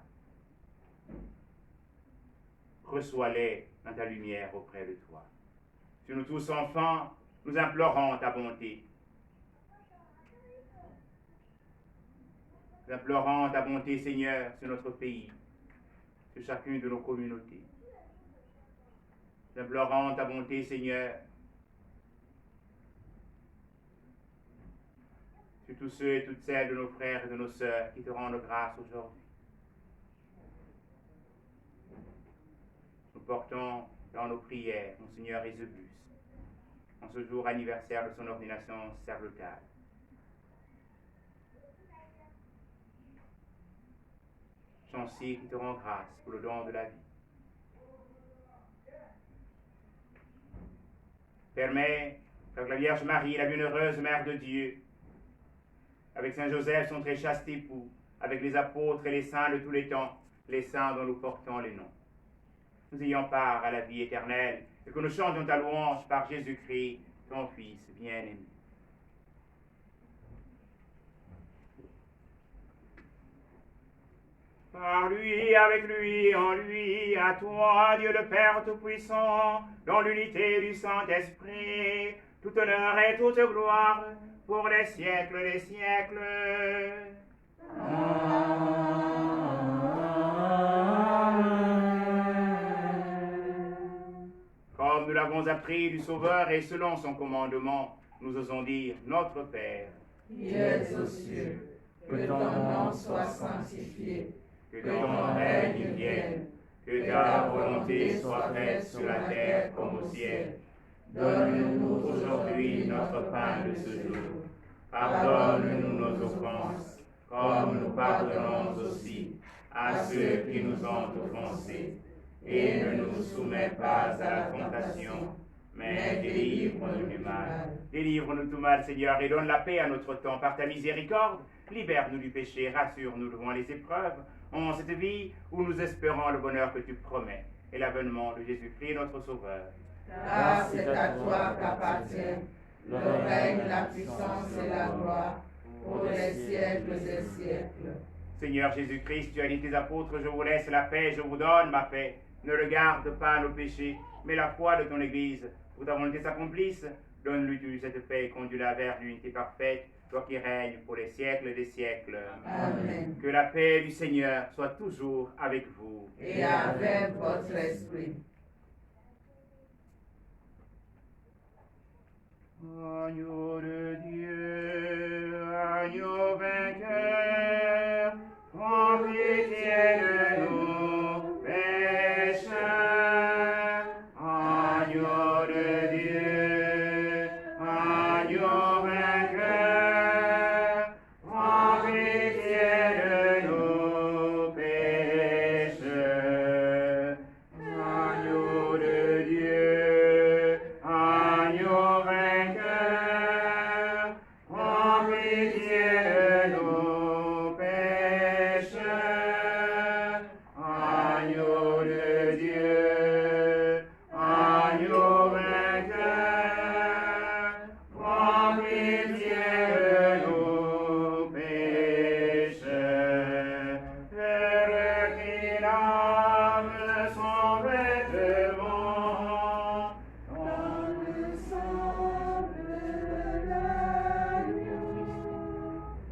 Reçois-les dans ta lumière auprès de toi. Sur nous tous enfants, nous implorons ta bonté. Nous implorons ta bonté, Seigneur, sur notre pays, sur chacune de nos communautés. Nous implorons ta bonté, Seigneur, sur tous ceux et toutes celles de nos frères et de nos sœurs qui te rendent grâce aujourd'hui. Nous portons dans nos prières Monseigneur Eusebus, en ce jour anniversaire de son ordination sacerdotale. Chancier qui te rend grâce pour le don de la vie. Permets que la Vierge Marie, la bienheureuse Mère de Dieu, avec Saint Joseph, son très chaste époux, avec les apôtres et les saints de tous les temps, les saints dont nous portons les noms, nous ayons part à la vie éternelle et que nous chantions ta louange par Jésus-Christ, ton Fils bien-aimé. Par lui, avec lui, en lui, à toi, Dieu le Père Tout-Puissant, dans l'unité du Saint-Esprit, tout honneur et toute gloire, pour les siècles des siècles. Comme nous l'avons appris du Sauveur et selon son commandement, nous osons dire Notre Père, qui es aux cieux, que ton nom soit sanctifié, que ton règne vienne, que ta volonté soit faite sur la terre comme au ciel. Donne-nous aujourd'hui notre pain de ce jour. Pardonne-nous nos offenses, comme nous pardonnons aussi à ceux qui nous ont offensés. Et ne nous soumets pas à la tentation, mais délivre-nous du mal. Délivre-nous de tout mal, Seigneur, et donne la paix à notre temps par ta miséricorde. Libère-nous du péché, rassure-nous devant les épreuves, en cette vie où nous espérons le bonheur que tu promets et l'avènement de Jésus-Christ, notre Sauveur. Car c'est à toi qu'appartient le règne, la puissance et la gloire pour les siècles des siècles. Seigneur Jésus-Christ, tu as dit tes apôtres, je vous laisse la paix, je vous donne ma paix. Ne regarde pas nos péchés, mais la foi de ton Église. Pour ta volonté s'accomplisse, donne-lui cette paix et conduis-la vers l'unité parfaite, toi qui règnes pour les siècles des siècles. Amen. Que la paix du Seigneur soit toujours avec vous. Et avec votre esprit. Agneau de Dieu, agneau vainqueur, prends pitié de nous, pécheurs. Agneau de Dieu, agneau vainqueur, prends pitié de nous, pécheurs. Agneau de Dieu, agneau vainqueur, prends pitié de nos pécheurs. Agneau de Dieu, agneau vainqueur, prends pitié de nos pécheurs. Heureux qui lave son vêtement dans le sang de l'agneau,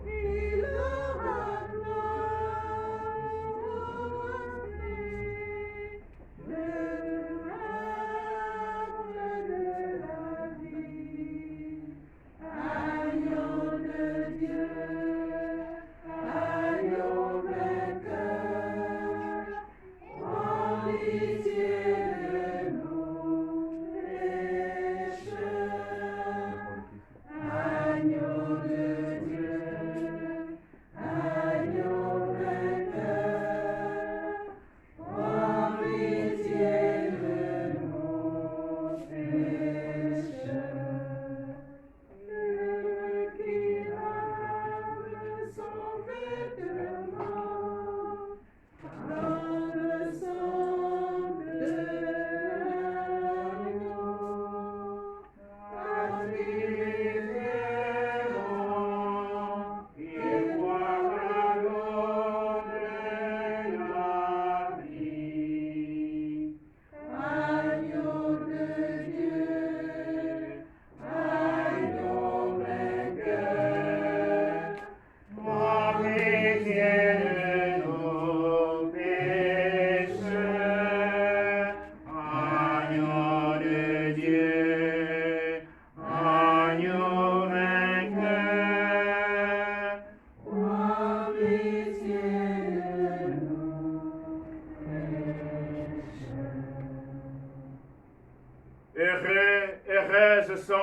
il aura gloire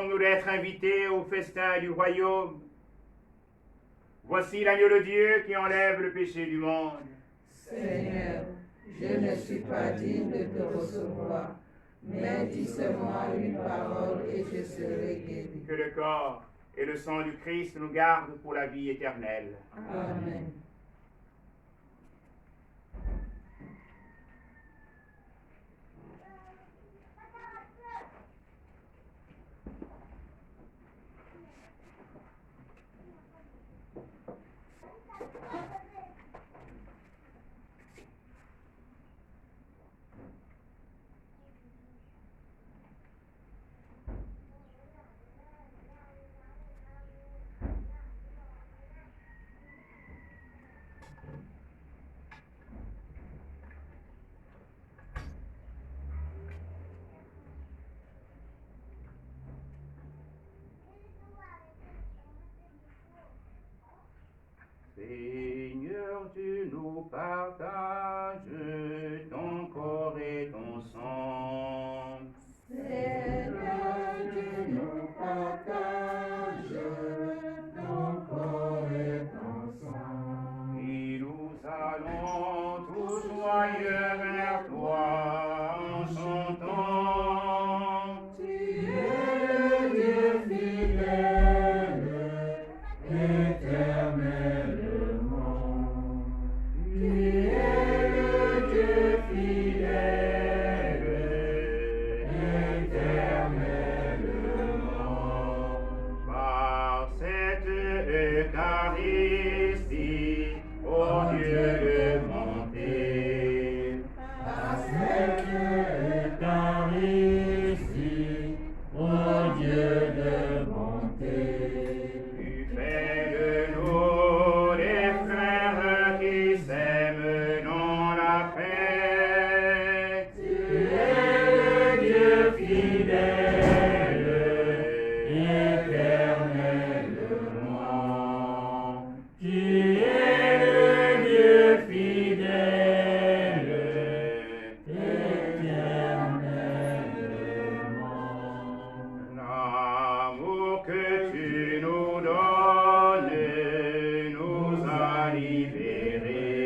Réjouissons-nous d'être invités au festin du royaume. Voici l'agneau de Dieu qui enlève le péché du monde. Seigneur, je ne suis pas digne de te recevoir, mais dis seulement une parole et je serai guéri. Que le corps et le sang du Christ nous gardent pour la vie éternelle. Amen. Seigneur, tu nous partages ton corps et ton sang. Seigneur, tu nous partages ton corps et ton sang. Et nous allons tous joyeux vers toi en chantant. Tu es le Dieu fidèle, éternellement. Tu es le Dieu fidèle, éternellement. Par cette Eucharistie, ô Dieu de bonté, Par cette Eucharistie, ô Dieu de bonté, tu fais de nous des frères qui s'aiment dans la paix. tu es le Dieu fidèle, éternellement. Tu es le Dieu fidèle, éternellement. L'amour que tu nous donnes nous a libérés.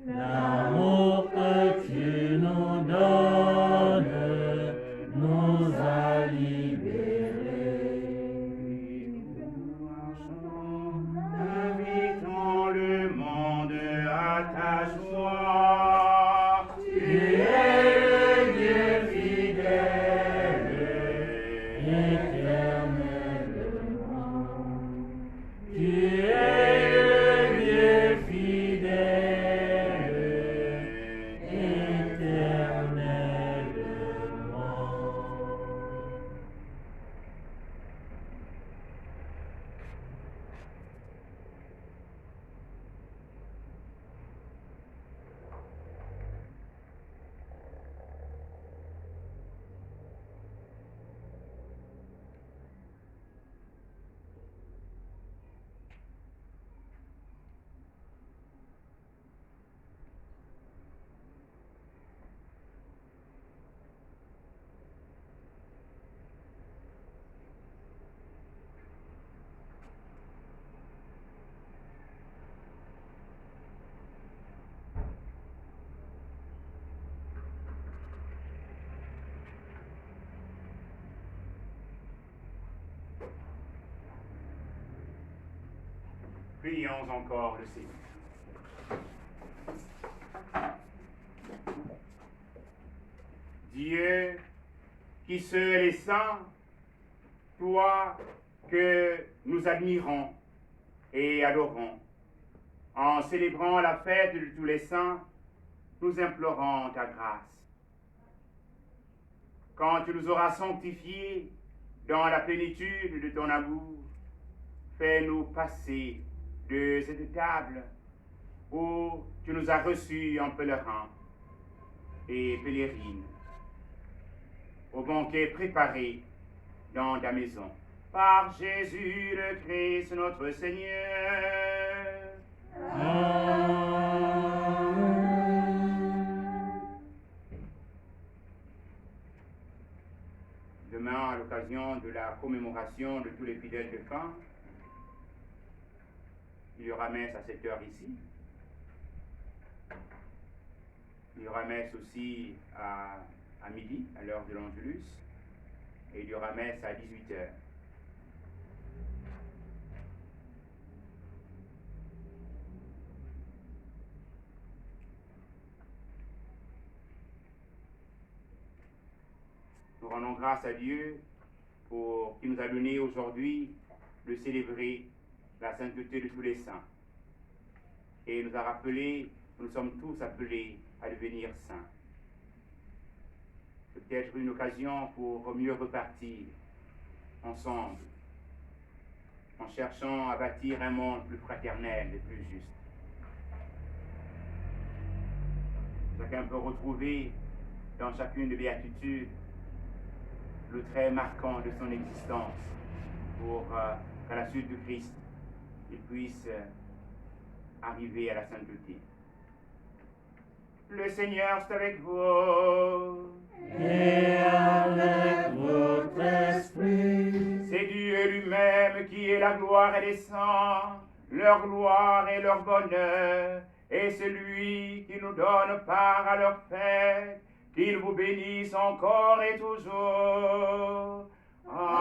L'amour que tu nous donnes nous a libérés. Invitons le monde à ta joie. Tu es le Dieu fidèle, éternellement. Tu es le Dieu fidèle, éternellement. Prions encore le Seigneur. Dieu, qui seul est saint, toi que nous admirons et adorons, en célébrant la fête de tous les saints, nous implorons ta grâce. Quand tu nous auras sanctifiés dans la plénitude de ton amour, fais-nous passer de cette table où tu nous as reçus en pèlerins et pèlerines, au banquet préparé dans ta maison. Par Jésus le Christ notre Seigneur. également à l'occasion de la commémoration de tous les fidèles de camp. Il y aura messe à 7 heures ici. Il y aura messe aussi à midi, à l'heure de l'Angelus. Et il y aura messe à 18 heures. Nous rendons grâce à Dieu qui nous a donné aujourd'hui de célébrer la sainteté de tous les saints. Et nous a rappelé, nous sommes tous appelés à devenir saints. C'est peut-être une occasion pour mieux repartir ensemble, en cherchant à bâtir un monde plus fraternel et plus juste. Chacun peut retrouver dans chacune des béatitudes le trait marquant de son existence pour qu'à la suite du Christ, il puisse arriver à la sainteté. Le Seigneur est avec vous. Et avec votre esprit. C'est Dieu lui-même qui est la gloire et les saints, leur gloire et leur bonheur, et celui qui nous donne part à leur fête, qu'il vous bénisse encore et toujours. Amen.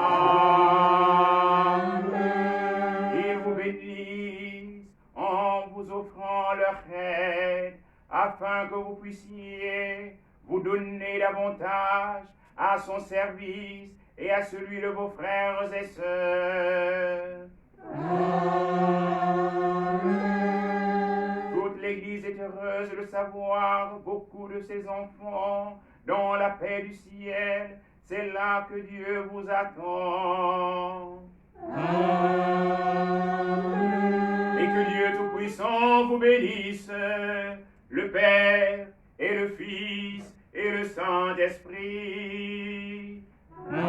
Qu'il vous bénisse en vous offrant leur aide, afin que vous puissiez vous donner davantage à son service et à celui de vos frères et sœurs. Amen. Toute l'Église est heureuse de savoir beaucoup de ses enfants dans la paix du ciel. C'est là que Dieu vous attend. Amen. Et que Dieu Tout-Puissant vous bénisse, le Père et le Fils et le Saint-Esprit. Amen.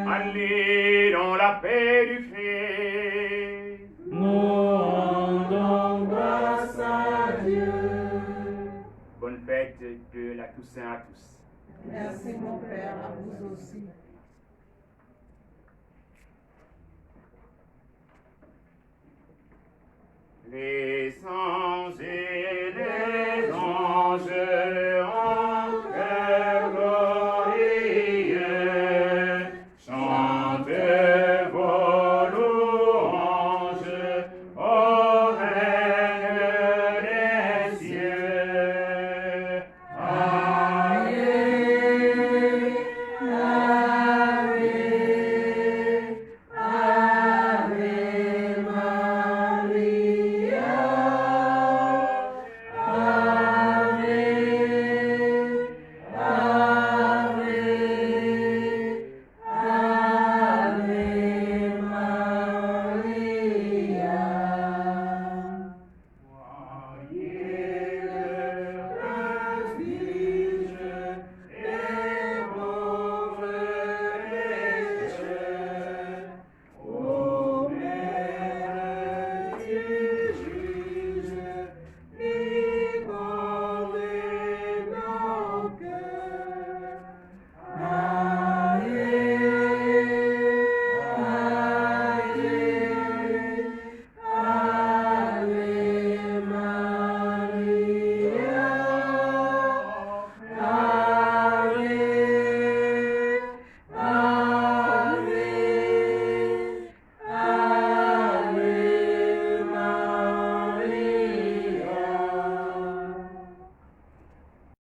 Allez dans la paix du Christ. Nous rendons grâce à Dieu. Bonne fête de la Toussaint à tous. Merci mon Père, à vous aussi. Les saints et les anges